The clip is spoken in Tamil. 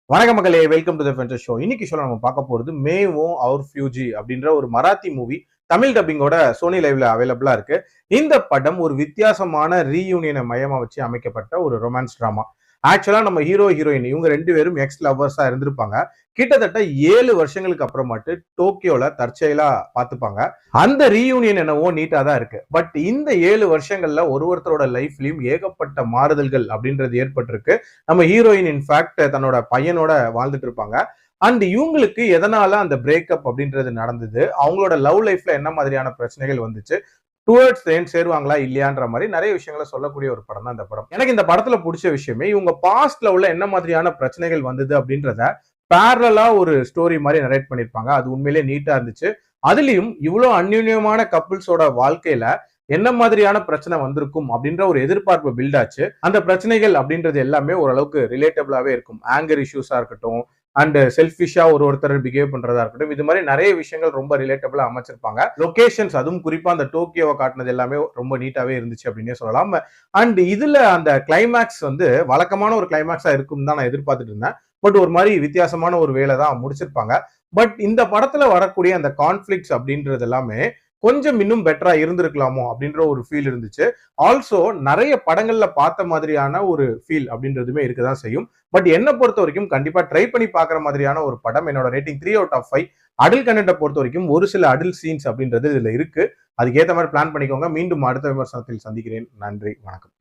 வணக்க மக்களே, welcome to the Fender show. இன்னைக்கு ஷோல நம்ம பார்க்க போறது மேவோ அவர் ஃபியூஜி அப்படின்ற ஒரு மராத்தி மூவி தமிழ் டப்பிங்கோட சோனி லைவ்ல அவைலபிளா இருக்கு. இந்த படம் ஒரு வித்தியாசமான ரீயூனியனை மையமா வச்சு அமைக்கப்பட்ட ஒரு ரொமான்ஸ் டிராமா. ஆக்சுவலா நம்ம ஹீரோ ஹீரோயின் இவங்க ரெண்டு பேரும் எக்ஸ் லவ்வர்ஸா இருந்திருப்பாங்க. கிட்டத்தட்ட 7 வருஷங்களுக்கு அப்புறமாட்டு டோக்கியோல தற்செயலா பார்த்துப்பாங்க. அந்த ரீயூனியன் என்னவோ நீட்டா தான் இருக்கு. பட் இந்த 7 வருஷங்கள்ல ஒருத்தரோட லைஃப்லயும் ஏகப்பட்ட மாறுதல்கள் அப்படின்றது ஏற்பட்டிருக்கு. நம்ம ஹீரோயின் இன்ஃபேக்ட் தன்னோட பையனோட வாழ்ந்துட்டு இருப்பாங்க. அண்ட் இவங்களுக்கு எதனால அந்த பிரேக்கப் அப்படின்றது நடந்தது, அவங்களோட லவ் லைஃப்ல என்ன மாதிரியான பிரச்சனைகள் வந்துச்சு, டுவர்ட்ஸ் எண்ட் சேருவாங்களா இல்லையான்ற மாதிரி நிறைய விஷயங்களை சொல்லக்கூடிய ஒரு படம் தான் இந்த படம். எனக்கு இந்த படத்துல பிடிச்ச விஷயமே இவங்க பாஸ்ட் லவ்ல என்ன மாதிரியான பிரச்சனைகள் வந்தது அப்படின்றத பேரலா ஒரு ஸ்டோரி மாதிரி நரேட் பண்ணிருப்பாங்க. அது உண்மையிலேயே நீட்டா இருந்துச்சு. அதுலயும் இவ்வளவு அந்யுன்யமான கப்பிள்ஸோட வாழ்க்கையில என்ன மாதிரியான பிரச்சனை வந்திருக்கும் அப்படின்ற ஒரு எதிர்பார்ப்பு பில்ட் ஆச்சு. அந்த பிரச்சனைகள் அப்படின்றது எல்லாமே ஓரளவுக்கு ரிலேட்டபிளாவே இருக்கும். ஆங்கர் இஷ்யூஸா இருக்கட்டும், அண்ட் செல்ஃபிஷா ஒருத்தர் பிஹேவ் பண்றதா இருக்கட்டும், இது மாதிரி நிறைய விஷயங்கள் ரொம்ப ரிலேட்டபிளா அமைச்சிருப்பாங்க. லொகேஷன்ஸ், அதுவும் குறிப்பா அந்த டோக்கியோவை காட்டினது எல்லாமே ரொம்ப நீட்டாவே இருந்துச்சு அப்படின்னே சொல்லலாம். அண்ட் இதுல அந்த கிளைமேக்ஸ் வழக்கமான ஒரு கிளைமேக்ஸா இருக்கும் தான் நான் எதிர்பார்த்துட்டு இருந்தேன். பட் ஒரு மாதிரி வித்தியாசமான ஒரு வேலை தான் முடிச்சிருப்பாங்க. பட் இந்த படத்துல வரக்கூடிய அந்த கான்ஃபிளிக்ஸ் அப்படின்றது எல்லாமே கொஞ்சம் இன்னும் பெட்டரா இருந்திருக்கலாமோ அப்படின்ற ஒரு ஃபீல் இருந்துச்சு. ஆல்சோ நிறைய படங்கள்ல பார்த்த மாதிரியான ஒரு ஃபீல் அப்படின்றதுமே இருக்கதான் செய்யும். பட் என்ன பொறுத்த வரைக்கும் கண்டிப்பா ட்ரை பண்ணி பார்க்குற மாதிரியான ஒரு படம். என்னோட ரேட்டிங் 3/5. அடல் கண்டென்ட்டை பொறுத்த வரைக்கும் ஒரு சில அடல் சீன்ஸ் அப்படின்றது இதுல இருக்கு. அதுக்கு ஏற்ற மாதிரி பிளான் பண்ணிக்கோங்க. மீண்டும் அடுத்த விமர்சனத்தில் சந்திக்கிறேன். நன்றி, வணக்கம்.